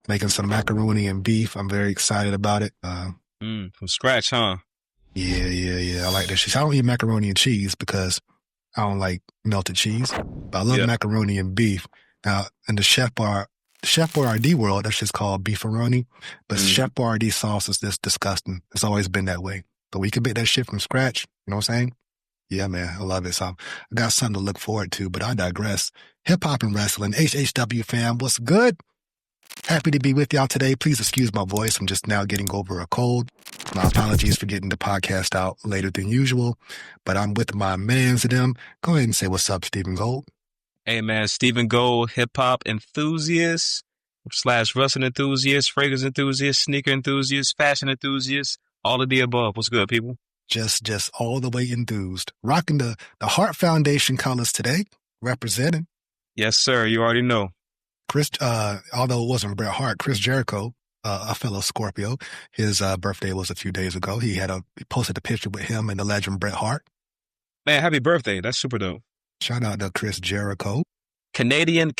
making some macaroni and beef. I'm very excited about it. From scratch, huh? Yeah. I like that shit. I don't eat macaroni and cheese because I don't like melted cheese, but I love Yeah. macaroni and beef. Now, in the Chef Boyardee world, that's just called beefaroni, but Chef Boyardee sauce is just disgusting. It's always been that way. But we can make that shit from scratch. You know what I'm saying? Yeah, man, I love it. So I got something to look forward to, but I digress. Hip hop and wrestling, HHW fam, what's good? Happy to be with y'all today. Please excuse my voice. I'm just now getting over a cold. My apologies for getting the podcast out later than usual, but I'm with my mans and them. Go ahead and say what's up, Stephen Gold. Hey, man, Stephen Gold, hip-hop enthusiast / wrestling enthusiast, fragrance enthusiast, sneaker enthusiast, fashion enthusiast, all of the above. What's good, people? Just all the way enthused. Rocking the Heart Foundation colors today, representing. Yes, sir. You already know. Chris, although it wasn't Bret Hart, Chris Jericho, a fellow Scorpio, his birthday was a few days ago. He posted a picture with him and the legend Bret Hart. Man, happy birthday. That's super dope. Shout out to Chris Jericho. Canadian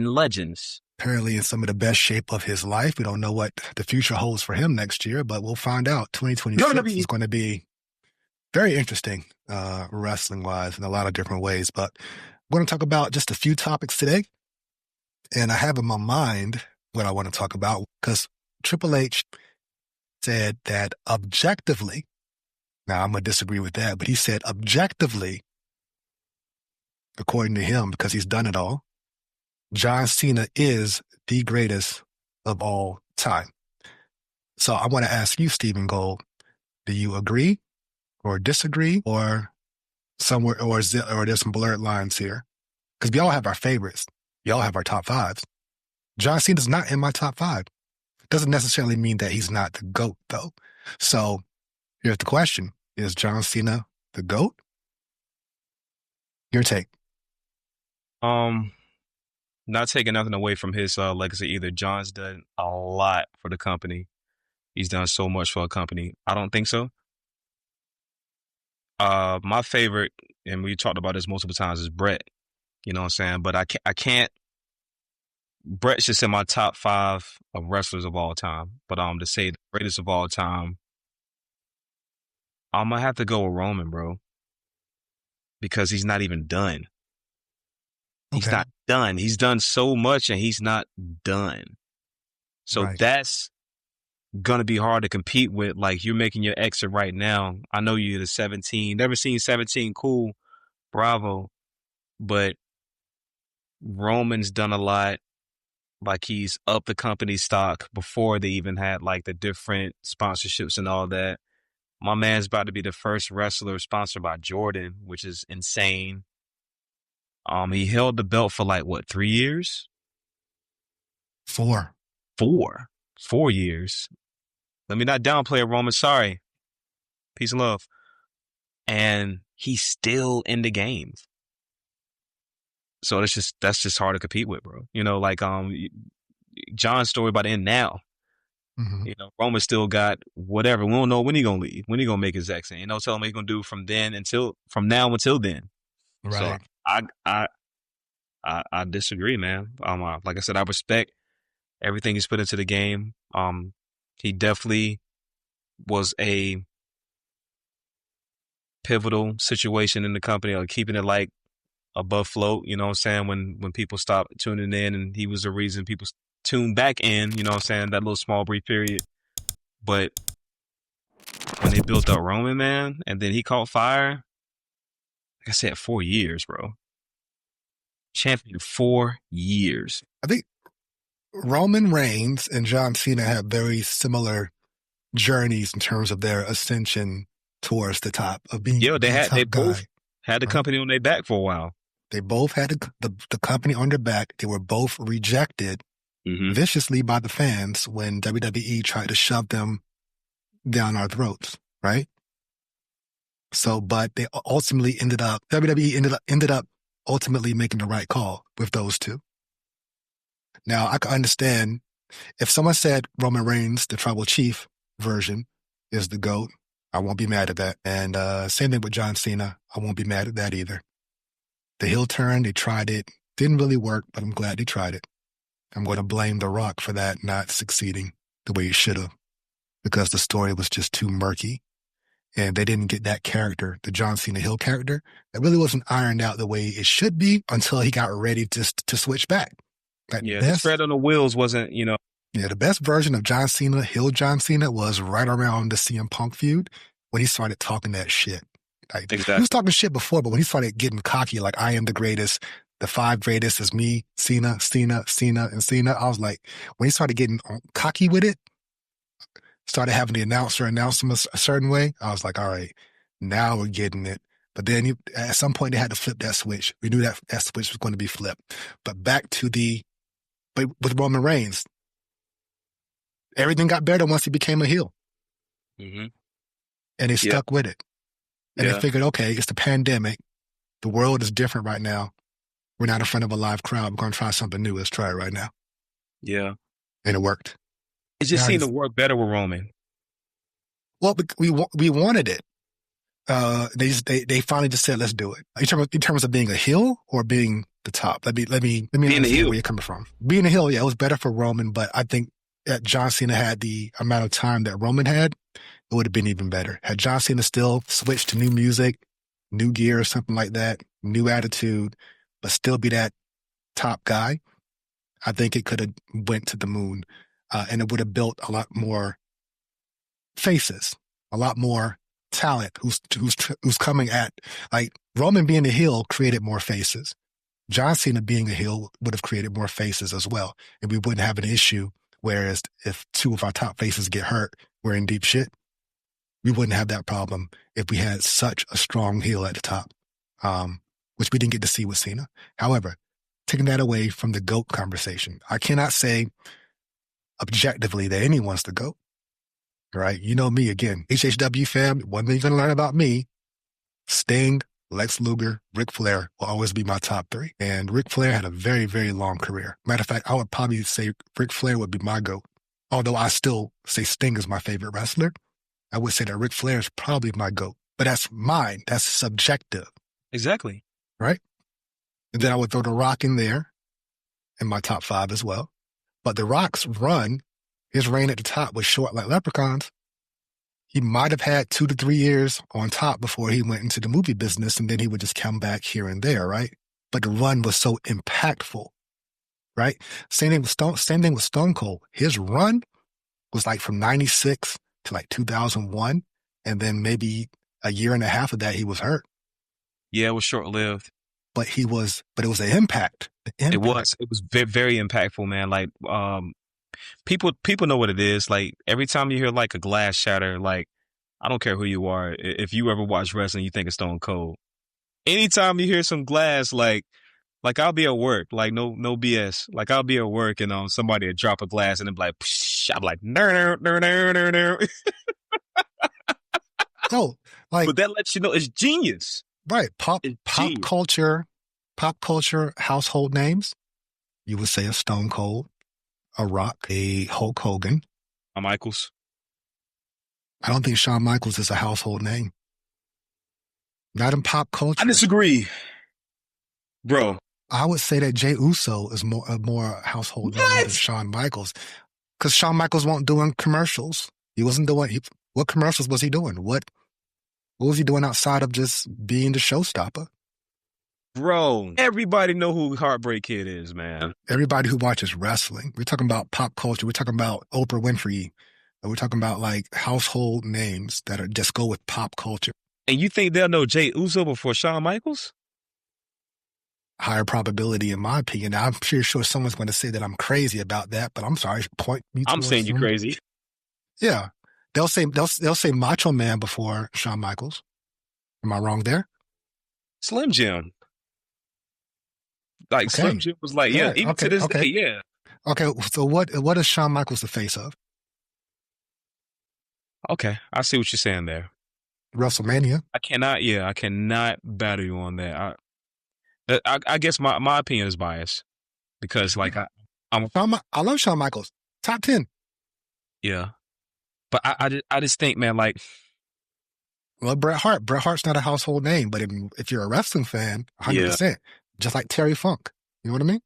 legends. Apparently in some of the best shape of his life. We don't know what the future holds for him next year, but we'll find out. 2026 is going to be very interesting, wrestling-wise in a lot of different ways. But we're going to talk about just a few topics today. And I have in my mind what I want to talk about because Triple H said that objectively, now I'm going to disagree with that, but he said objectively, according to him, because he's done it all, John Cena is the greatest of all time. So I want to ask you, Stephen Gold, do you agree or disagree or somewhere, or there's some blurred lines here? Because we all have our favorites. We all have our top fives. John Cena's not in my top five. Doesn't necessarily mean that he's not the GOAT, though. So here's the question. Is John Cena the GOAT? Your take. Not taking nothing away from his legacy either. John's done a lot for the company. He's done so much for a company. I don't think so. My favorite, and we talked about this multiple times, is Bret. You know what I'm saying? But I can't. Bret's just in my top 5 of wrestlers of all time. But to say the greatest of all time, I'm gonna have to go with Roman, bro, because he's not even done. He's not done. He's done so much and he's not done. So that's going to be hard to compete with. Like, you're making your exit right now. I know you're the 17. Never seen 17. Cool. Bravo. But Roman's done a lot. Like, he's up the company stock before they even had like the different sponsorships and all that. My man's about to be the first wrestler sponsored by Jordan, which is insane. He held the belt for like, what, 3 years? 4 years. Let me not downplay it, Roman. Sorry. Peace and love. And he's still in the game. So that's just hard to compete with, bro. You know, like John's story by the end now. Mm-hmm. You know, Roman still got whatever. We don't know when he gonna leave, when he gonna make his exit. You know, tell him what he's gonna do from now until then. Right. So I disagree, man. Like I said, I respect everything he's put into the game. He definitely was a pivotal situation in the company, like keeping it like above float. You know what I'm saying? When people stopped tuning in, and he was the reason people tuned back in. You know what I'm saying? That little small brief period. But when they built up Roman, man, and then he caught fire. Like I said, 4 years, bro. Champion 4 years. I think Roman Reigns and John Cena have very similar journeys in terms of their ascension towards the top of being. They both had the company on their back for a while. They both had the company on their back. They were both rejected viciously by the fans when WWE tried to shove them down our throats, right? So, but they ultimately WWE ended up ultimately making the right call with those two. Now, I can understand if someone said Roman Reigns, the tribal chief version, is the GOAT, I won't be mad at that. And same thing with John Cena. I won't be mad at that either. The heel turn, they tried it. Didn't really work, but I'm glad they tried it. I'm going to blame The Rock for that not succeeding the way it should have, because the story was just too murky. And they didn't get that character, the John Cena Hill character. It really wasn't ironed out the way it should be until he got ready to switch back. The tread on the wheels wasn't, Yeah, the best version of John Cena, Hill John Cena, was right around the CM Punk feud when he started talking that shit. Like, exactly. He was talking shit before, but when he started getting cocky, like, I am the greatest, the 5 greatest is me, Cena, and Cena. I was like, when he started getting cocky with it, started having the announcer announce him a certain way, I was like, all right, now we're getting it. But then at some point they had to flip that switch. We knew that switch was going to be flipped. But back to with Roman Reigns, everything got better once he became a heel. Mm-hmm. And they stuck with it. And they figured, okay, it's the pandemic. The world is different right now. We're not in front of a live crowd. We're going to try something new. Let's try it right now. Yeah. And it worked. It just seemed to work better with Roman. Well, we wanted it. They finally just said, let's do it. In terms of being a heel or being the top. Let me understand where you're coming from. Being a heel, it was better for Roman, but I think that John Cena had the amount of time that Roman had, it would have been even better. Had John Cena still switched to new music, new gear or something like that, new attitude, but still be that top guy, I think it could have went to the moon. And it would have built a lot more faces, a lot more talent who's coming at, like, Roman being a heel created more faces. John Cena being a heel would have created more faces as well. And we wouldn't have an issue. Whereas if 2 of our top faces get hurt, we're in deep shit. We wouldn't have that problem if we had such a strong heel at the top, which we didn't get to see with Cena. However, taking that away from the GOAT conversation, I cannot say objectively that anyone's the GOAT, right? You know me again, HHW fam, one thing you're going to learn about me, Sting, Lex Luger, Ric Flair will always be my top 3. And Ric Flair had a very, very long career. Matter of fact, I would probably say Ric Flair would be my GOAT. Although I still say Sting is my favorite wrestler, I would say that Ric Flair is probably my GOAT. But that's mine. That's subjective. Exactly. Right? And then I would throw The Rock in there in my top 5 as well. But The Rock's run, his reign at the top was short like leprechauns. He might have had 2 to 3 years on top before he went into the movie business, and then he would just come back here and there, right? But the run was so impactful, right? Same thing with Stone Cold. His run was like from 96 to like 2001, and then maybe a year and a half of that he was hurt. Yeah, it was short-lived. But it was an impact. It was very, very impactful, man. Like, people know what it is. Like, every time you hear like a glass shatter, like, I don't care who you are. If you ever watch wrestling, you think it's Stone Cold. Anytime you hear some glass, like I'll be at work, like no BS. Like, I'll be at work and somebody will drop a glass and then be like, psh, I'm like, no. Oh, like, but that lets you know it's genius. Right. Pop culture, household names. You would say a Stone Cold, a Rock, a Hulk Hogan. Shawn Michaels. I don't think Shawn Michaels is a household name. Not in pop culture. I disagree, bro. I would say that Jey Uso is more household name than Shawn Michaels, because Shawn Michaels wasn't doing commercials. He wasn't doing. What commercials was he doing? What was he doing outside of just being the showstopper? Bro, everybody know who Heartbreak Kid is, man. Everybody who watches wrestling. We're talking about pop culture. We're talking about Oprah Winfrey. We're talking about like household names that are just go with pop culture. And you think they'll know Jey Uso before Shawn Michaels? Higher probability, in my opinion. Now, I'm pretty sure someone's going to say that I'm crazy about that, but I'm sorry. Point me. I'm saying you're crazy. Yeah, they'll say Macho Man before Shawn Michaels. Am I wrong there? Slim Jim. Like, okay. Slim Jim was like, yeah, even to this day, yeah. Okay, so what is Shawn Michaels the face of? Okay, I see what you're saying there. WrestleMania. I cannot battle you on that. I guess my opinion is biased because, like, I love Shawn Michaels. Top 10. Yeah, but I just think, man, like, well, Bret Hart's not a household name, but if you're a wrestling fan, 100%, just like Terry Funk. You know what I mean?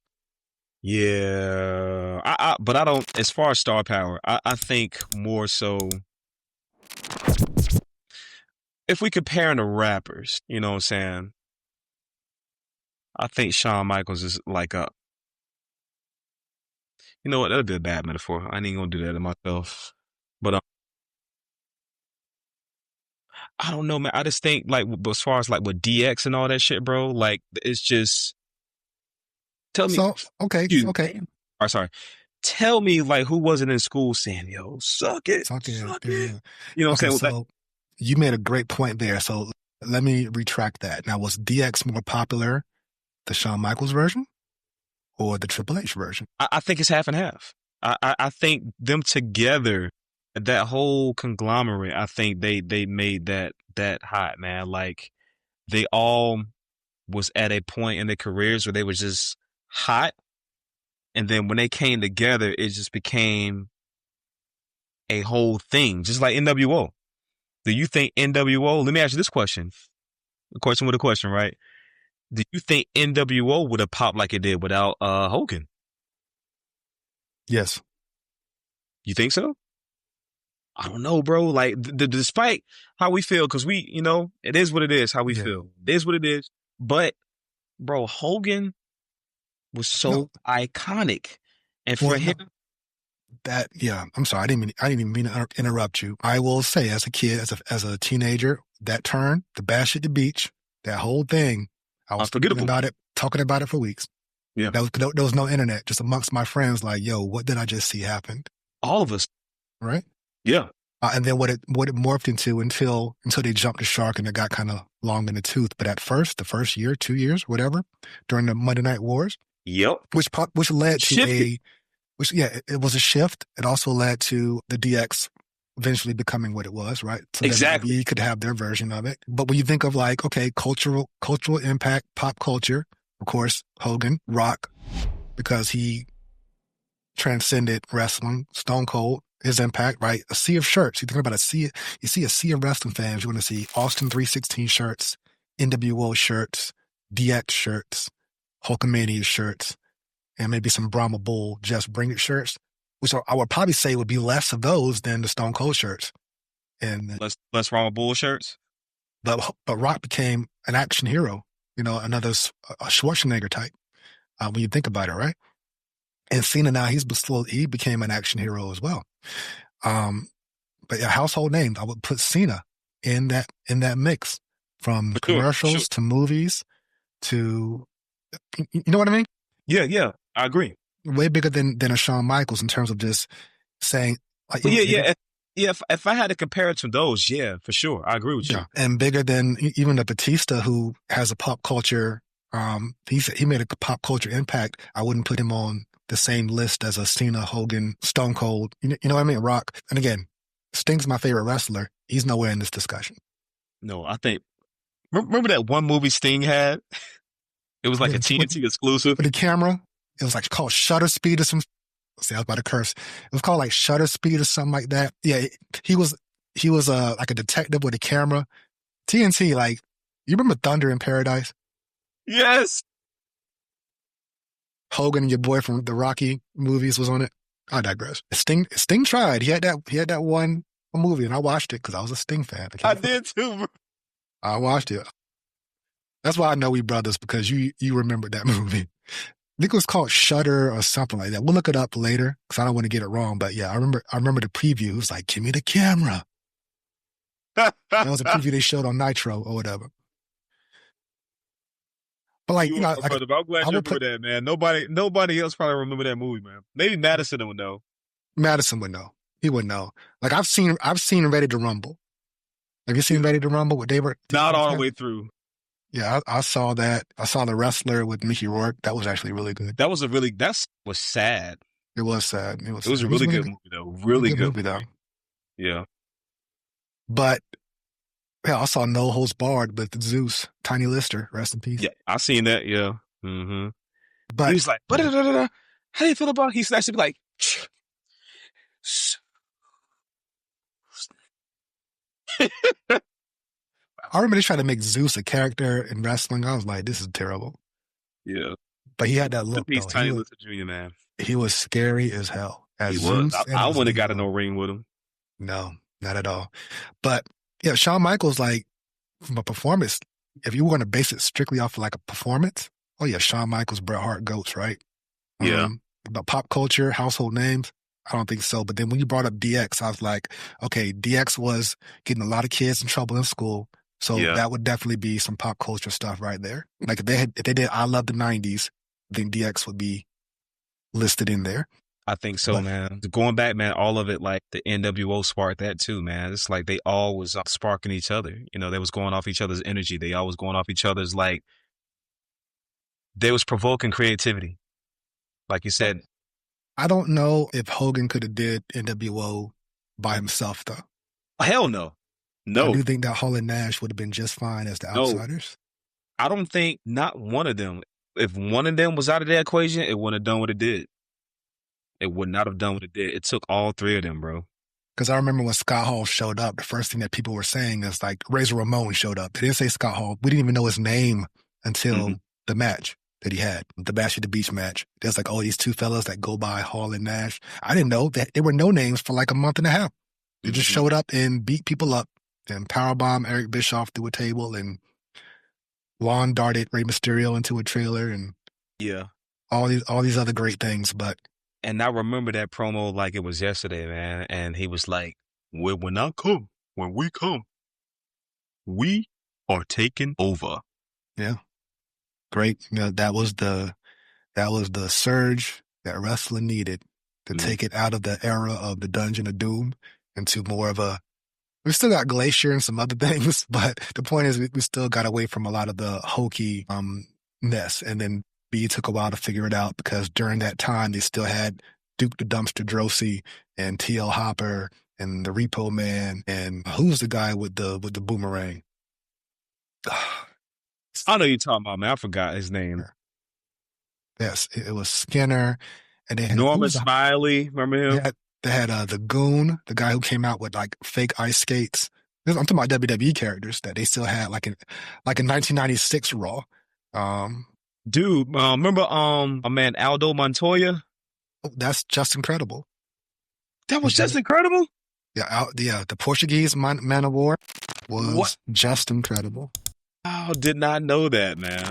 Yeah, but I don't. As far as star power, I think more so if we comparing the rappers, you know what I'm saying? I think Shawn Michaels is like a, you know what? That'd be a bad metaphor. I ain't even gonna do that to myself. But I don't know, man. I just think like as far as like with DX and all that shit, bro. Like it's just tell me. So, okay, You, okay. or sorry, tell me like who wasn't in school saying, "Yo, suck it, So, okay, suck yeah, it." yeah. You know what Okay, I'm saying? Like, so you made a great point there. So let me retract that. Now, was DX more popular, the Shawn Michaels version or the Triple H version? I think it's half and half. I think them together, that whole conglomerate, I think they made that hot, man. Like they all was at a point in their careers where they were just hot, and then when they came together, it just became a whole thing, just like NWO. Do you think NWO? Let me ask you this question. A question with a question, right? Do you think NWO would have popped like it did without Hogan? Yes. You think so? I don't know, bro. Like, despite how we feel, because we, you know, it is what it is. How we Yeah. feel, it is what it is. But, bro, Hogan was No. so iconic, and for Well, no. him, Yeah. I'm sorry. I didn't even mean to interrupt you. I will say, as a kid, as a teenager, that turn, the bash at the beach, that whole thing, I was unforgettable. talking about it for weeks. Yeah, There was no internet, just amongst my friends. Like, yo, what did I just see happen? all of us. Right. Yeah, And then what it morphed into until they jumped the shark and it got kind of long in the tooth. But at first, the first year, 2 years, whatever, during the Monday Night Wars, yep. which led to Shifted. it was a shift. It also led to the DX eventually becoming what it was, right? So then Exactly. WWE could have their version of it. But when you think of like, okay, cultural impact, pop culture, of course, Hogan, Rock, because he transcended wrestling, Stone Cold, his impact, right? A sea of shirts. You think about you see a sea of wrestling fans. You're going to see Austin 316 shirts, NWO shirts, DX shirts, Hulkamania shirts, and maybe some Brahma Bull Just Bring It shirts, which I would probably say would be less of those than the Stone Cold shirts. And Less wrong with bull shirts. but Rock became an action hero, another a Schwarzenegger type. When you think about it, right? And Cena now he became an action hero as well. But a household name, I would put Cena in that mix, from For sure. For sure. commercials to movies to, you know what I mean? Yeah, I agree. Way bigger than a Shawn Michaels in terms of just saying, like, But yeah. If I had to compare it to those, yeah, for sure, I agree with you. Yeah, and bigger than even the Batista, who has a pop culture. He made a pop culture impact. I wouldn't put him on the same list as a Cena, Hogan, Stone Cold. You know what I mean? Rock. And again, Sting's my favorite wrestler. He's nowhere in this discussion. No, I think remember that one movie Sting had? It was like a TNT exclusive. With the camera, it was like called Shutter Speed or some. See, I was about to curse. It was called like Shutter Speed or something like that. Yeah, he was like a detective with a camera. TNT, like, you remember Thunder in Paradise? Yes. Hogan, your boy from the Rocky movies, was on it. I digress. Sting tried. He had that one movie, and I watched it because I was a Sting fan. I did too, bro. I watched it. That's why I know we brothers, because you remembered that movie. I think it was called Shutter or something like that. We'll look it up later because I don't want to get it wrong. But yeah, I remember the preview. It was like, give me the camera. That was a preview they showed on Nitro or whatever. But like, I'm glad you remember put that, man. Nobody else probably remember that movie, man. Maybe Madison would know. Madison would know. He would know. Like, I've seen Ready to Rumble. Have you seen Ready to Rumble with David? Not all the way through. Yeah, I saw that. I saw The Wrestler with Mickey Rourke. That was actually really good. That was sad. It was sad. It was a really good movie, though. Really good movie, though. Yeah. But yeah, I saw No Holds Barred with Zeus, Tiny Lister, rest in peace. Yeah, I seen that. Yeah. Mm-hmm. But he was like, how do you feel about? He's actually like. I remember they tried to make Zeus a character in wrestling. I was like, this is terrible. Yeah. But he had that look He's though. Tiny Luther Jr., man. He was scary as hell. As He was. Zeus and I as wouldn't have got in Neo. no ring with him. No, not at all. But yeah, Shawn Michaels, like from a performance, if you were going to base it strictly off of like a performance, oh yeah, Shawn Michaels, Bret Hart, GOATs, right? Yeah. But pop culture, household names, I don't think so. But then when you brought up DX, I was like, okay, DX was getting a lot of kids in trouble in school. So that would definitely be some pop culture stuff right there. Like if they did I Love the 90s, then DX would be listed in there. I think so, man. Going back, man, all of it, like the NWO sparked that too, man. It's like they all was sparking each other. You know, they was going off each other's energy. They all was going off each other's, like, they was provoking creativity. Like you said. I don't know if Hogan could have did NWO by himself, though. Hell no. No. I do think that Hall and Nash would have been just fine as the outsiders. I don't think not one of them. If one of them was out of the equation, it wouldn't have done what it did. It would not have done what it did. It took all three of them, bro. Because I remember when Scott Hall showed up, the first thing that people were saying is like Razor Ramon showed up. They didn't say Scott Hall. We didn't even know his name until the match that he had, the Bash at the Beach match. There's like all these two fellas that go by Hall and Nash. I didn't know that there were no names for like a month and a half. They just showed up and beat people up and powerbomb Eric Bischoff through a table and lawn darted Rey Mysterio into a trailer and all these other great things. And I remember that promo like it was yesterday, man. And he was like, when I come, when we come, we are taking over. Yeah. Great. You know, that was the surge that wrestling needed to take it out of the era of the Dungeon of Doom into more of a, we still got Glacier and some other things, but the point is we still got away from a lot of the hokey ness. And then B took a while to figure it out because during that time they still had Duke the Dumpster Drosy and TL Hopper and the Repo Man and who's the guy with the boomerang? I know you're talking about, man. I forgot his name. Yes, it was Skinner. And they had Norman Smiley. Remember him? They had the Goon, the guy who came out with like fake ice skates. I'm talking about WWE characters that they still had like in 1996 Raw. Dude, remember my man Aldo Montoya? Oh, that's just incredible. That was just incredible? Yeah, the Portuguese man of war was just incredible. Oh, did not know that, man.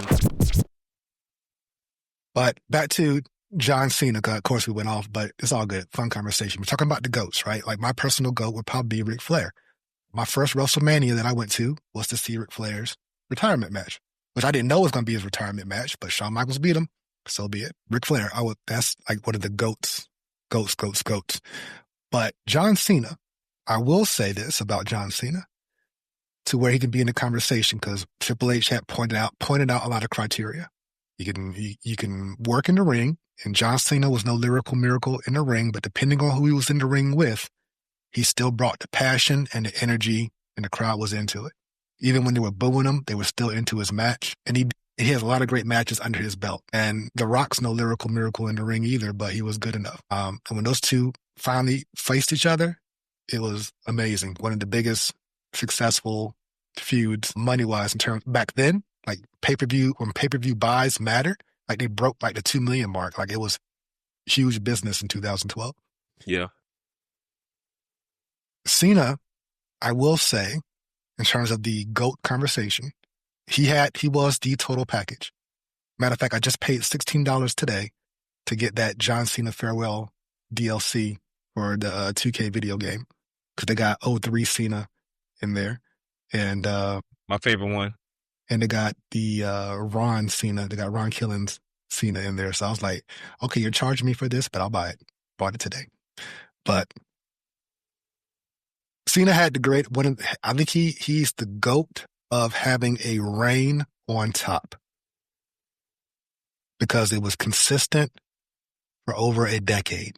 But back to John Cena, of course we went off, but it's all good. Fun conversation. We're talking about the GOATs, right? Like my personal GOAT would probably be Ric Flair. My first WrestleMania that I went to was to see Ric Flair's retirement match, which I didn't know was going to be his retirement match, but Shawn Michaels beat him. So be it. Ric Flair, that's like one of the GOATs. But John Cena, I will say this about John Cena, to where he can be in the conversation because Triple H had pointed out a lot of criteria. You can work in the ring, and John Cena was no lyrical miracle in the ring, but depending on who he was in the ring with, he still brought the passion and the energy, and the crowd was into it. Even when they were booing him, they were still into his match. And he has a lot of great matches under his belt. And The Rock's no lyrical miracle in the ring either, but he was good enough. And when those two finally faced each other, it was amazing. One of the biggest successful feuds money-wise in terms back then, like pay-per-view, when pay-per-view buys mattered, like they broke like the 2 million mark. Like it was huge business in 2012. Yeah. Cena, I will say, in terms of the GOAT conversation, he was the total package. Matter of fact, I just paid $16 today to get that John Cena Farewell DLC for the 2K video game because they got 03 Cena in there. And my favorite one. And they got the Ron Cena. They got Ron Killen's Cena in there. So I was like, okay, you're charging me for this, but I'll buy it. Bought it today. But Cena had the great one. I think he's the GOAT of having a reign on top because it was consistent for over a decade.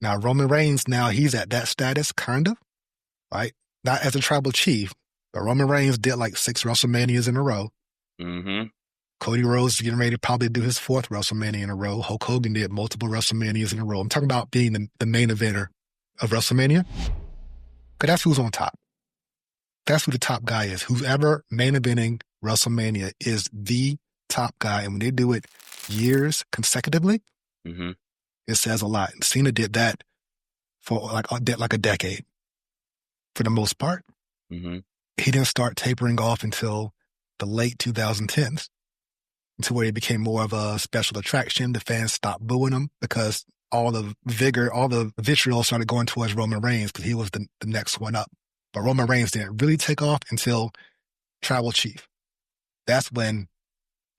Now Roman Reigns, now he's at that status, kind of, right? Not as a tribal chief, but Roman Reigns did like 6 WrestleManias in a row. Mm-hmm. Cody Rhodes is getting ready to probably do his 4th WrestleMania in a row. Hulk Hogan did multiple WrestleManias in a row. I'm talking about being the main eventer of WrestleMania. Because that's who's on top. That's who the top guy is. Whoever main eventing WrestleMania is the top guy. And when they do it, years consecutively, Mm-hmm. it says a lot. And Cena did that for like a decade for the most part. Mm-hmm. He didn't start tapering off until the late 2010s, to where he became more of a special attraction. The fans stopped booing him because all the vigor, all the vitriol started going towards Roman Reigns because he was the next one up. But Roman Reigns didn't really take off until Tribal Chief. That's when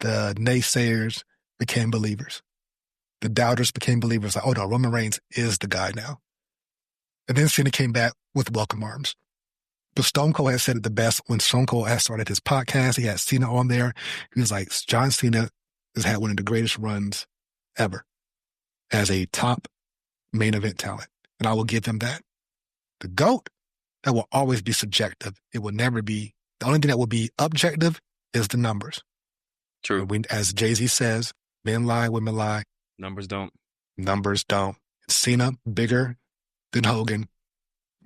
the naysayers became believers. The doubters became believers. Like, oh no, Roman Reigns is the guy now. And then Cena came back with welcome arms. But Stone Cold had said it the best when Stone Cold had started his podcast. He had Cena on there. He was like, John Cena has had one of the greatest runs ever as a top main event talent. And I will give him that. The GOAT, that will always be subjective. It will never be, the only thing that will be objective is the numbers. True. As Jay-Z says, men lie, women lie. Numbers don't. Numbers don't. Cena, bigger than Hogan,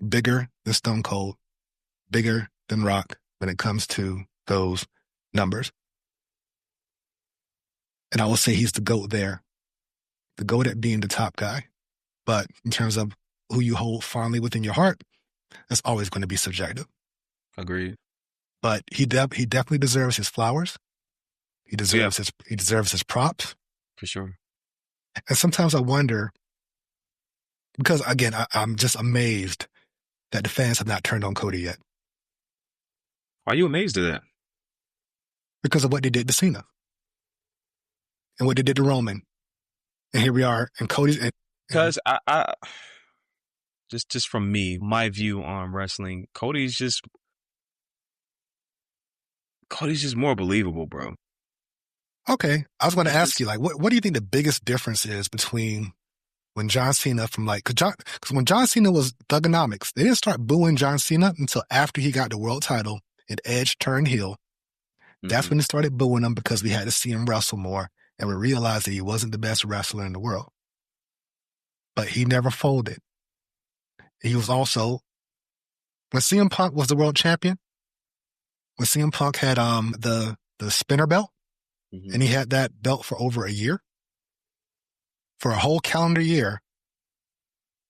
bigger than Stone Cold, bigger than Rock when it comes to those numbers. And I will say he's the GOAT there. The GOAT at being the top guy. But in terms of who you hold fondly within your heart, that's always going to be subjective. Agreed. But he definitely deserves his flowers. He deserves his props. For sure. And sometimes I wonder, because again, I'm just amazed that the fans have not turned on Cody yet. Why are you amazed at that? Because of what they did to Cena. And what they did to Roman. And here we are, and Cody's... Because I just from me, my view on wrestling, Cody's just more believable, bro. Okay. I was going to ask you, like, what do you think the biggest difference is between when John Cena because when John Cena was Thugonomics, they didn't start booing John Cena until after he got the world title and Edge turned heel. That's when they started booing him because we had to see him wrestle more and we realized that he wasn't the best wrestler in the world. But he never folded. He was also, when CM Punk was the world champion, when CM Punk had the spinner belt, and he had that belt for over a year, for a whole calendar year,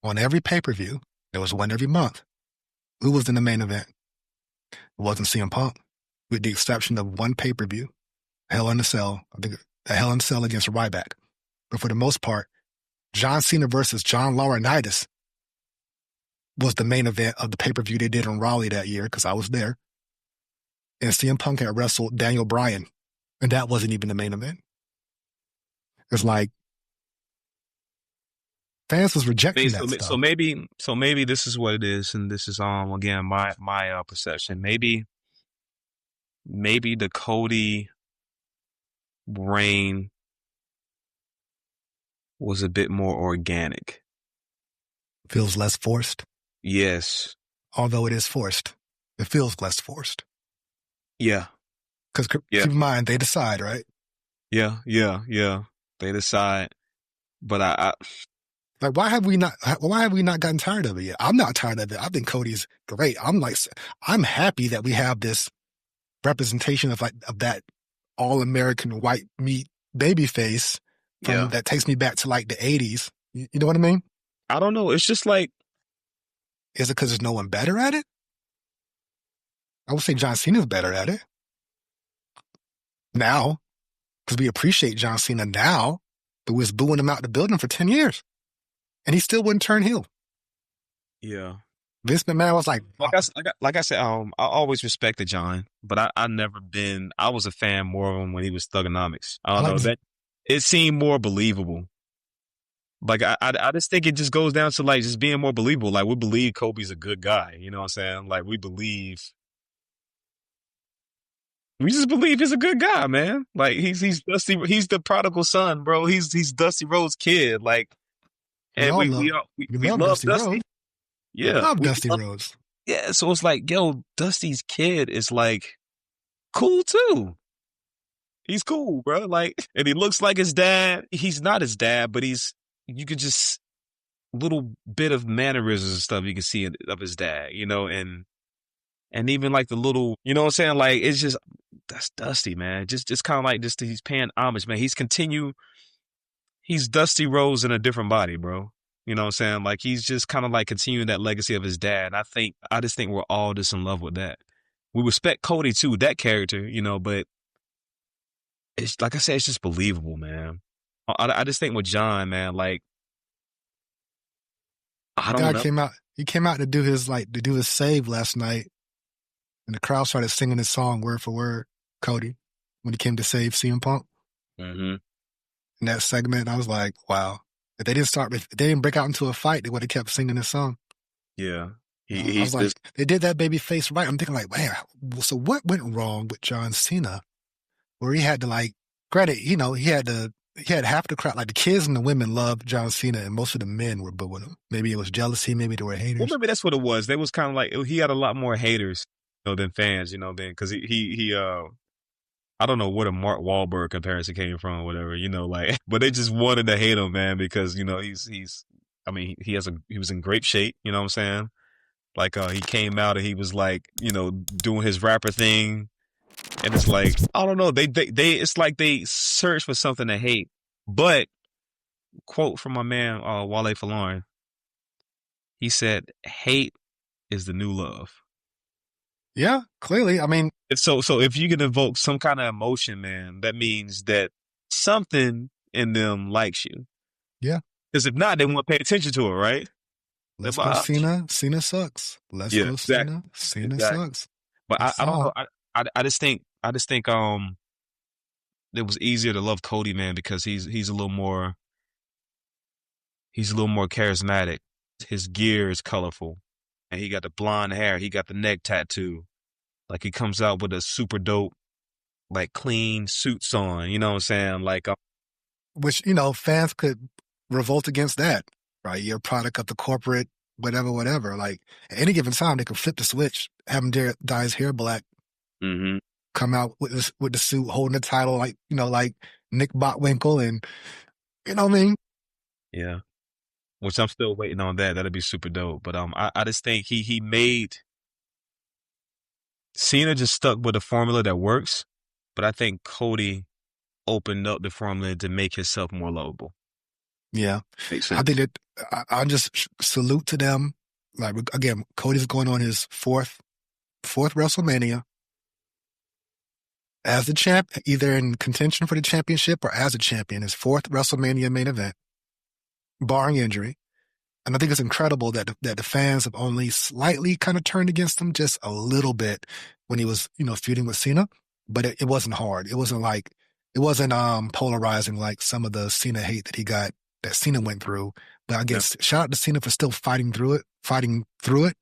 on every pay-per-view, there was one every month. Who was in the main event? It wasn't CM Punk, with the exception of one pay-per-view, Hell in a Cell, Hell in a Cell against Ryback. But for the most part, John Cena versus John Laurinaitis was the main event of the pay-per-view they did in Raleigh that year, because I was there. And CM Punk had wrestled Daniel Bryan, and that wasn't even the main event. It's like fans was rejecting that stuff. So maybe this is what it is, and this is again my perception. Maybe the Cody reign was a bit more organic. Feels less forced. Yes. Although it is forced, it feels less forced. Yeah. Because keep in mind, they decide, right? Yeah. They decide. But I like, why have we not gotten tired of it yet? I'm not tired of it. I think Cody's great. I'm happy that we have this representation of that all-American white meat baby face that takes me back to like the 80s. You know what I mean? I don't know. It's just like, is it because there's no one better at it? I would say John Cena's better at it now, because we appreciate John Cena now, but we was booing him out the building for 10 years, and he still wouldn't turn heel. Yeah. Vince McMahon was like I said, I always respected John, but I was a fan more of him when he was Thugonomics. I don't know, that it seemed more believable. Like, I just think it just goes down to like just being more believable. Like, we believe Kobe's a good guy. You know what I'm saying? Like, we just believe he's a good guy, man. Like, he's Dusty. He's the prodigal son, bro. He's Dusty Rhodes' kid. Like, and we love Dusty. Rhodes. Yeah, we love Dusty Rhodes. Yeah, so it's like, yo, Dusty's kid is like cool too. He's cool, bro. Like, and he looks like his dad. He's not his dad, but you could just little bit of mannerisms and stuff you can see of his dad, you know, and even like the little, you know what I'm saying? Like, it's just, that's Dusty, man. Just kind of like just he's paying homage, man. He's Dusty Rhodes in a different body, bro. You know what I'm saying? Like he's just kind of like continuing that legacy of his dad. I just think we're all just in love with that. We respect Cody too, that character, you know, but it's like I said, it's just believable, man. I just think with John, man, like I The don't guy know. came out. He came out to do his save last night, and the crowd started singing his song word for word. Cody, when he came to save CM Punk Mm-hmm. in that segment, I was like, wow. If they didn't break out into a fight, they would have kept singing his song. Yeah, I was he's like, just they did that baby face right. I'm thinking like, man, so what went wrong with John Cena where he had to like, granted, he had half the crowd, like the kids and the women loved John Cena and most of the men were booing him. Maybe it was jealousy, maybe they were well, haters. maybe that's what it was. They was kind of like he had a lot more haters, you know, than fans, you know, then because he I don't know what a Mark Wahlberg comparison came from, or whatever, you know, like, but they just wanted to hate him, man, because you know I mean, he was in great shape, you know what I'm saying? Like, he came out and he was like, you know, doing his rapper thing, and it's like, I don't know, it's like they search for something to hate, but quote from my man Wale Fallon, he said, "Hate is the new love." Yeah, clearly. I mean, So if you can evoke some kind of emotion, man, that means that something in them likes you. yeah. Because if not, they won't pay attention to it, right? They're Let's like, go "Ah, shit." Cena. Cena sucks. Let's Yeah, go exactly, Cena. Cena exactly. sucks. But I That's don't know. all. I just think it was easier to love Cody, man, because he's a little more charismatic. His gear is colorful, and he got the blonde hair. He got the neck tattoo. Like he comes out with a super dope, like clean suits on. You know what I'm saying? Like, Which, fans could revolt against that, right? You're a product of the corporate, whatever, whatever. Like at any given time, they could flip the switch, have him dye his hair black, mm-hmm. come out with the suit, holding the title, like Nick Botwinkle, and you know what I mean? Yeah. Which I'm still waiting on that. That'd be super dope. But I just think he made Cena just stuck with a formula that works, but I think Cody opened up the formula to make himself more lovable. Yeah, Makes I think sense. that I just salute to them. Like again, Cody's going on his fourth WrestleMania as the champ, either in contention for the championship or as a champion. His fourth WrestleMania main event, barring injury. And I think it's incredible that the fans have only slightly kind of turned against him just a little bit when he was, feuding with Cena. But it wasn't hard. It wasn't polarizing like some of the Cena hate that Cena went through. But I Yeah. guess shout out to Cena for still fighting through it,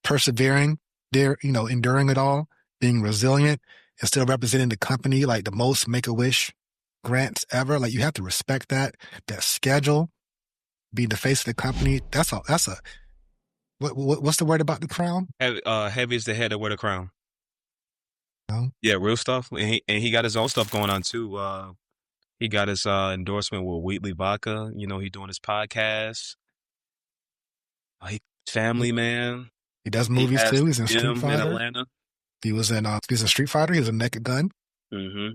persevering there, enduring it all, being resilient, and still representing the company like the most Make-A-Wish grants ever. Like you have to respect that schedule, being the face of the company. What's the word about the crown? Heavy is the head that wear the crown. No? Yeah, real stuff. And he got his own stuff going on too. He got his endorsement with Wheatley Vodka. You know, he doing his podcast. He He, family man. he does He movies has too. the He's in Street gym in Fighter. Atlanta. He was in Street Fighter. He was in Naked Gun. Mm-hmm.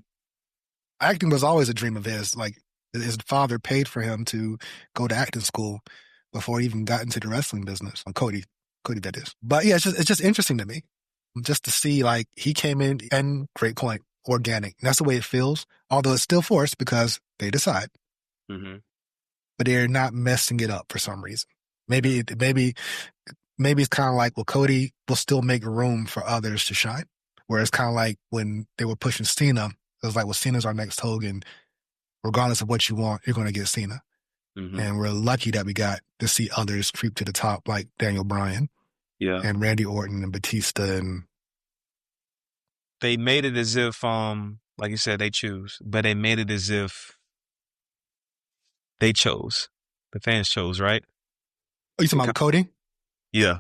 Acting was always a dream of his. Like his father paid for him to go to acting school before he even got into the wrestling business. Cody that is. But yeah, it's just interesting to me just to see like he came in and great point, organic. And that's the way it feels. Although it's still forced because they decide, Mm-hmm. but they're not messing it up for some reason. Maybe it's kind of like, well, Cody will still make room for others to shine. Whereas kind of like when they were pushing Cena, it was like, well, Cena's our next Hogan. Regardless of what you want, you're going to get Cena. Mm-hmm. And we're lucky that we got to see others creep to the top, like Daniel Bryan Yeah. and Randy Orton and Batista. And They made it as if, like you said, they choose, but they made it as if they chose. The fans chose, right? oh, you talking about Cody? Yeah.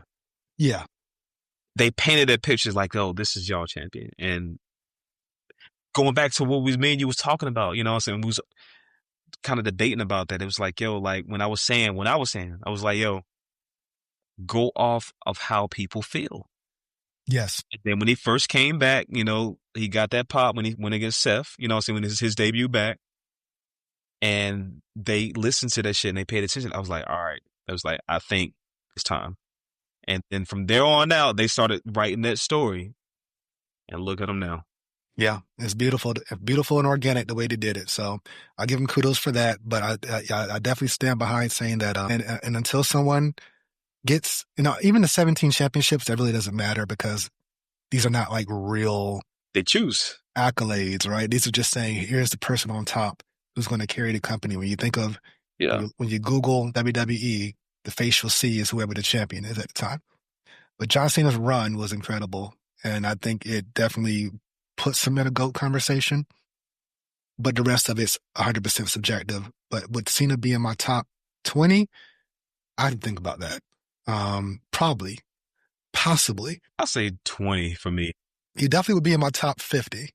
Yeah. They painted their pictures like, oh, this is y'all champion. And going back to what me and you was talking about, you know what I'm saying? We was kind of debating about that. It was like, yo, like when I was saying, I was like, yo, go off of how people feel. Yes. And then when he first came back, you know, he got that pop when he went against Seth, you know what I'm saying, when his debut back. And they listened to that shit and they paid attention. I was like, all right. I was like, I think it's time. And then from there on out, they started writing that story. And look at them now. Yeah, it's beautiful and organic the way they did it. So I give them kudos for that. But I definitely stand behind saying that. And until someone gets, even the 17 championships, that really doesn't matter because these are not like real. They choose accolades, right? These are just saying, here's the person on top who's going to carry the company. When you think of, when you Google WWE, the face you'll see is whoever the champion is at the time. But John Cena's run was incredible. And I think it definitely puts him in a GOAT conversation. But the rest of it's 100% subjective. But with Cena being my top 20, I didn't think about that. Probably, possibly. I'll say 20 for me. He definitely would be in my top 50.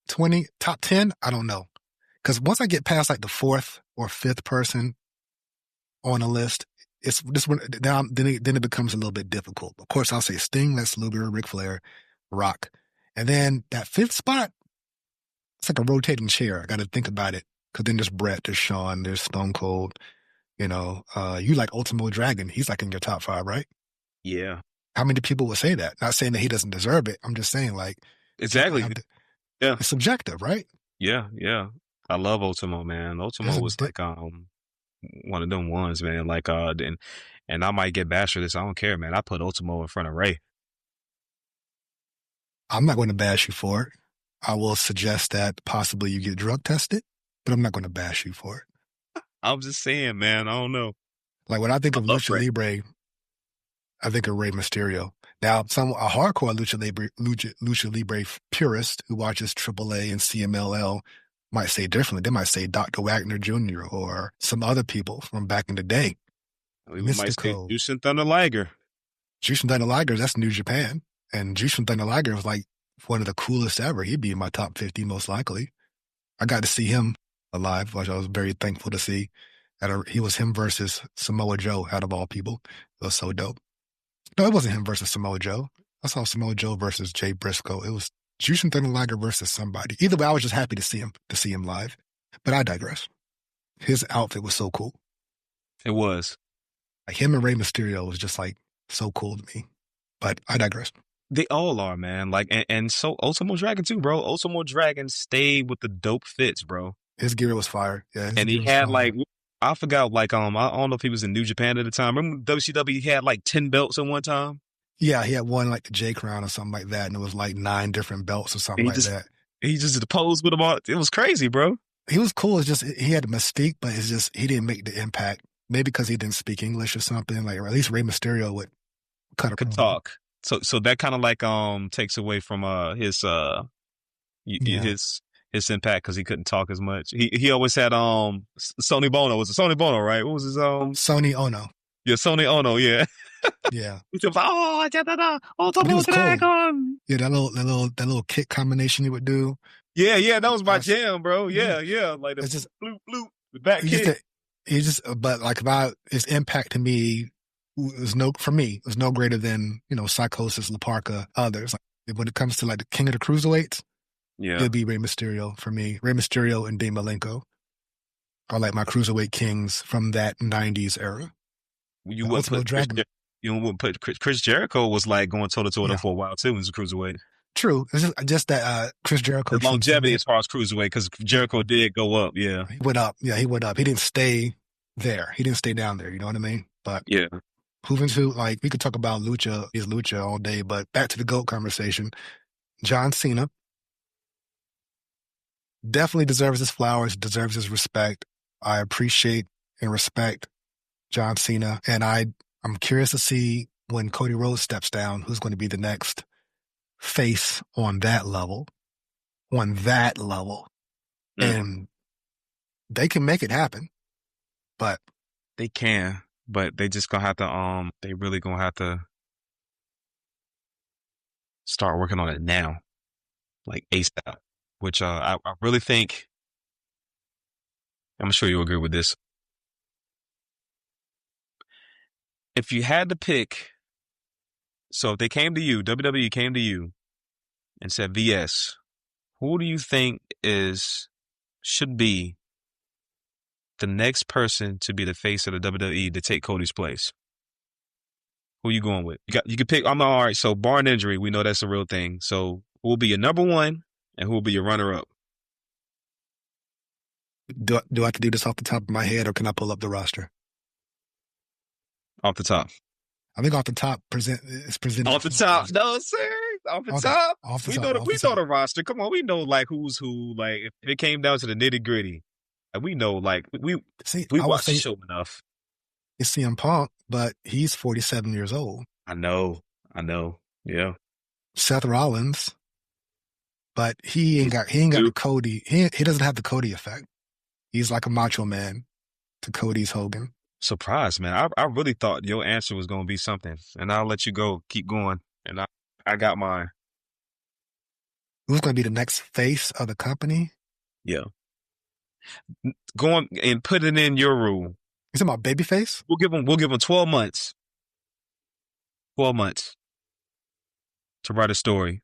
20, top 10, I don't know. Because once I get past like the fourth or fifth person on a list, it's this one. Then it becomes a little bit difficult. Of course, I'll say Sting, Lex Luger, Ric Flair, Rock, and then that fifth spot, it's like a rotating chair. I got to think about it because then there's Brett, there's Shawn, there's Stone Cold. You like Ultimo Dragon. He's like in your top 5, right? Yeah. How many people would say that? Not saying that he doesn't deserve it. I'm just saying like exactly. Yeah, it's subjective, right? Yeah. I love Ultimo, man. Ultimo was like one of them ones, man. Like and I might get bashed for this. I don't care, man. I put Ultimo in front of Ray. I'm not going to bash you for it. I will suggest that possibly you get drug tested, but I'm not going to bash you for it. I'm just saying, man. I don't know. Like when I think of Lucha Libre, I think of Rey Mysterio. Now, a hardcore Lucha Libre purist who watches AAA and CMLL might say differently. They might say Dr. Wagner Jr. or some other people from back in the day. We might say Jushin Thunder Liger. Jushin Thunder Liger, that's New Japan. And Jushin Thunder Liger was like one of the coolest ever. He'd be in my top 50 most likely. I got to see him alive, which I was very thankful to see. He was him versus Samoa Joe, out of all people. It was so dope. No, it wasn't him versus Samoa Joe. I saw Samoa Joe versus Jay Briscoe. It was Jushin Thunder Liger versus somebody. Either way, I was just happy to see him live. But I digress. His outfit was so cool. It was. Like him and Rey Mysterio was just like so cool to me. But I digress. They all are, man. Like and so Ultimo Dragon too, bro. Ultimo Dragon stayed with the dope fits, bro. His gear was fire. Yeah. And he had like, I forgot, like, I don't know if he was in New Japan at the time. Remember WCW, he had like 10 belts at one time? Yeah, he had one like the J Crown or something like that. And it was like 9 different belts or something like that. He just posed with them all. It was crazy, bro. He was cool. It's just, he had a mystique, but it's just, he didn't make the impact. Maybe because he didn't speak English or something. Like, or at least Rey Mysterio would could talk. So that kind of like, takes away from, his impact because he couldn't talk as much. He always had Sonny Bono. Was it Sonny Bono, right? What was his Sonny Ono. Yeah, Sonny Ono, yeah. Yeah. He was Dragon. Yeah, that little kick combination he would do. Yeah, that was my jam, bro. Yeah. Like the just bloop bloop, the back kick. But like his impact to me was no greater than, Psychosis, La Parka, others. Like when it comes to like the king of the cruiserweights, it'd be Rey Mysterio for me. Rey Mysterio and Dean Malenko are like my cruiserweight kings from that 90s era. You wouldn't put Chris Jericho was like going toe to toe with him for a while too. He was a cruiserweight. True. It's just that Chris Jericho his longevity as far as cruiserweight, because Jericho did go up. Yeah, he went up. Yeah, he went up. He didn't stay there. He didn't stay down there. You know what I mean? But yeah, moving to like we could talk about lucha all day, but back to the GOAT conversation. John Cena definitely deserves his flowers, deserves his respect. I appreciate and respect John Cena, and I'm curious to see when Cody Rhodes steps down, who's going to be the next face on that level. And they can make it happen, but they can, but they just gonna have to, they really gonna have to start working on it now, like ASAP, which, I really think, I'm sure you'll agree with this. If you had to pick, so if they came to you, WWE came to you, and said, "VS, who do you think should be the next person to be the face of the WWE to take Cody's place? Who you going with? You can pick. I'm all right. So barring injury, we know that's a real thing. So who will be your number one and who will be your runner up? Do I have to do this off the top of my head, or can I pull up the roster? Off the top. I think off the top it's presented. Off the top. No, sir. Off the top. Off the we top. know the roster. Come on, we know like who's who. Like if it came down to the nitty gritty, like, we know like we watch the show enough. It's CM Punk, but he's 47 years old. I know. Yeah. Seth Rollins, but he ain't got the Cody. He doesn't have the Cody effect. He's like a macho man to Cody's Hogan. Surprised, man. I really thought your answer was going to be something, and I'll let you go. Keep going, and I got mine. Who's going to be the next face of the company? Yeah. Go on and put it in your rule. You talking about babyface? We'll give him 12 months. 12 months to write a story.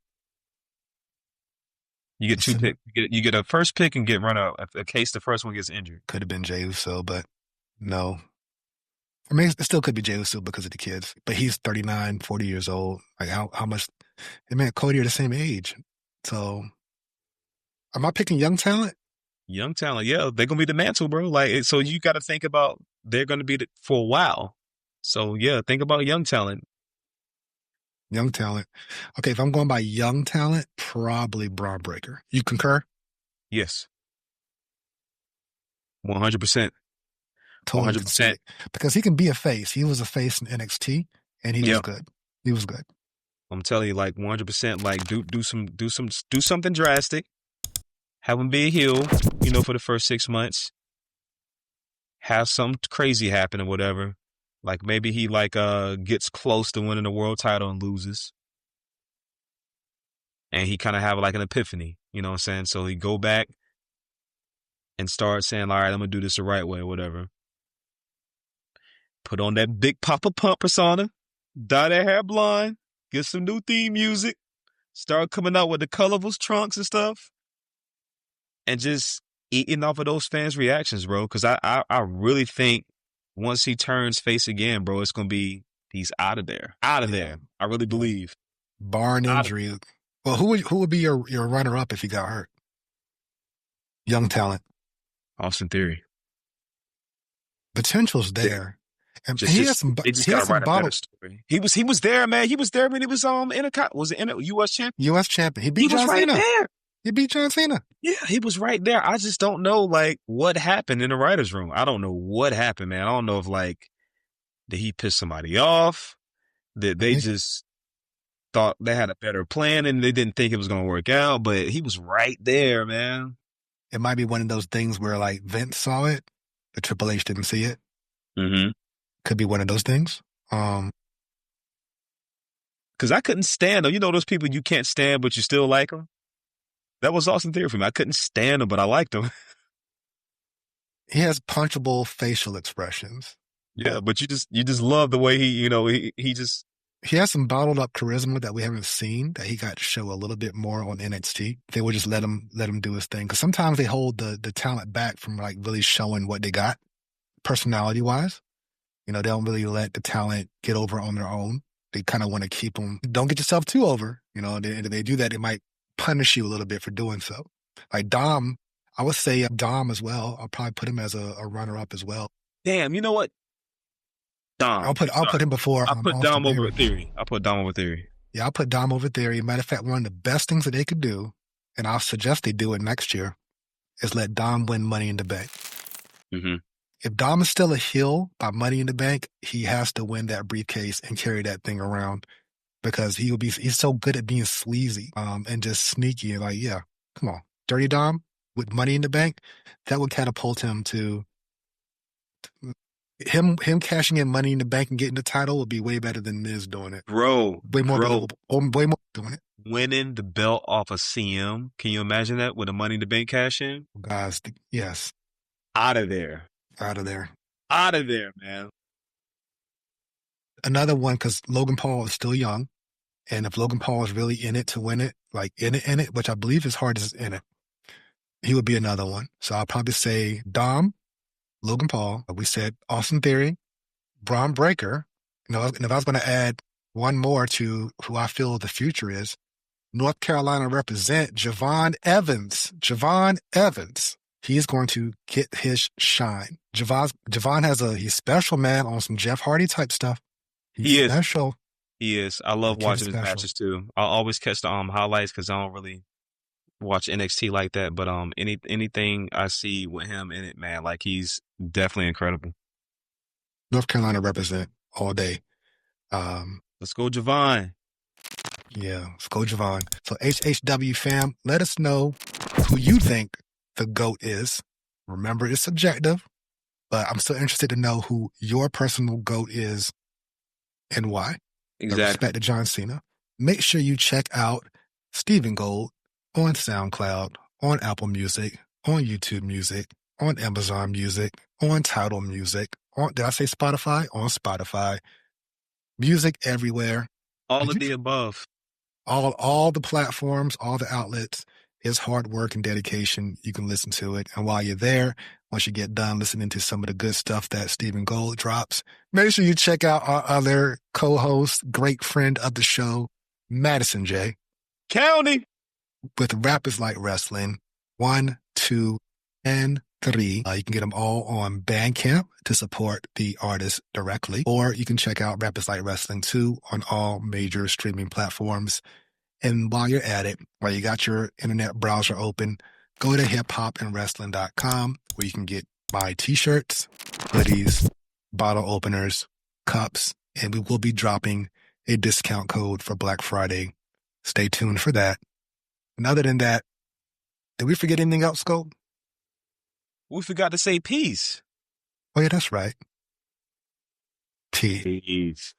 You get two picks. You get a first pick and get run out in case the first one gets injured. Could have been Jey Uso, but no. I mean, it still could be Jey Uso because of the kids, but he's 39, 40 years old. Like how much? And man, Cody are the same age. So, am I picking young talent? Young talent, yeah, they're gonna be the mantle, bro. Like, so you got to think about they're gonna be for a while. So yeah, think about young talent. Young talent. Okay, if I'm going by young talent, probably Braun Breaker. You concur? Yes. 100%. Totally 100%. Because he can be a face. He was a face in NXT, and he was good. He was good. I'm telling you, like 100%. Like do something drastic. Have him be a heel, for the first 6 months. Have something crazy happen or whatever. Like maybe he gets close to winning the world title and loses. And he kind of have like an epiphany, you know what I'm saying? So he go back and start saying, all right, I'm going to do this the right way or whatever. Put on that big Papa Pump persona, dye that hair blonde, get some new theme music, start coming out with the colorful trunks and stuff, and just eating off of those fans' reactions, bro. Because I really think once he turns face again, bro, it's going to be, he's out of there. Out of there. I really believe. Barring injury. Well, who would be your runner-up if he got hurt? Young talent. Austin Theory. Potential's there. And he has some story. He was there, man. He was there when he was was it U.S. champion? U.S. champion. He beat John Cena. There. He beat John Cena. Yeah, he was right there. I just don't know like what happened in the writers' room. I don't know what happened, man. I don't know if did he piss somebody off? Did they just thought they had a better plan and they didn't think it was going to work out? But he was right there, man. It might be one of those things where like Vince saw it, the Triple H didn't see it. Mm-hmm. Could be one of those things. Because I couldn't stand them. You know those people you can't stand, but you still like them? That was Austin Theory for me. I couldn't stand him, but I liked him. He has punchable facial expressions. Yeah, but you just love the way he just... He has some bottled up charisma that we haven't seen, that he got to show a little bit more on NXT. They would just let him do his thing. Because sometimes they hold the talent back from like really showing what they got, personality-wise. They don't really let the talent get over on their own. They kind of want to keep them. Don't get yourself too over. And if they do that, it might punish you a little bit for doing so. Like Dom, I would say Dom as well. I'll probably put him as a runner-up as well. Damn, you know what? Dom. I'll put him before. I'll put Dom over Theory. I'll put Dom over Theory. Yeah, I'll put Dom over Theory. Matter of fact, one of the best things that they could do, and I'll suggest they do it next year, is let Dom win Money in the Bank. Mm-hmm. If Dom is still a heel by Money in the Bank, he has to win that briefcase and carry that thing around because he's so good at being sleazy and just sneaky and like, yeah, come on. Dirty Dom with Money in the Bank, that would catapult him to him cashing in Money in the Bank and getting the title would be way better than Miz doing it. Bro. Way more doing it. Winning the belt off of CM. Can you imagine that with a Money in the Bank cash in? Guys, yes. Out of there. Out of there. Out of there, man. Another one, because Logan Paul is still young. And if Logan Paul is really in it to win it, like in it, which I believe his heart is in it, he would be another one. So I'll probably say Dom, Logan Paul. We said Austin Theory, Braun Breaker. And if I was going to add one more to who I feel the future is, North Carolina represent Javon Evans. Javon Evans. He's going to get his shine. Javon he's special, man, on some Jeff Hardy type stuff. He's special. He is. I love watching his matches too. I always catch the highlights because I don't really watch NXT like that. But anything I see with him in it, man, like he's definitely incredible. North Carolina represent all day. Let's go, Javon. Yeah, let's go, Javon. So HHW fam, let us know who you think the GOAT is. Remember, it's subjective, but I'm still interested to know who your personal GOAT is and why. Exactly. With respect to John Cena. Make sure you check out Stephen Gold on SoundCloud, on Apple Music, on YouTube Music, on Amazon Music, on Tidal Music, did I say Spotify? On Spotify. Music everywhere. All of the above. All the platforms, all the outlets. It's hard work and dedication. You can listen to it. And while you're there, once you get done listening to some of the good stuff that Stephen Gold drops, make sure you check out our other co-host, great friend of the show, Madison J. County. With Rappers Like Wrestling 1, 2, and 3. You can get them all on Bandcamp to support the artist directly, or you can check out Rappers Like Wrestling 2 on all major streaming platforms. And while you're at it, while you got your internet browser open, go to hiphopandwrestling.com where you can get my t-shirts, hoodies, bottle openers, cups, and we will be dropping a discount code for Black Friday. Stay tuned for that. And other than that, did we forget anything else, Scope? We forgot to say peace. Oh, yeah, that's right. Peace.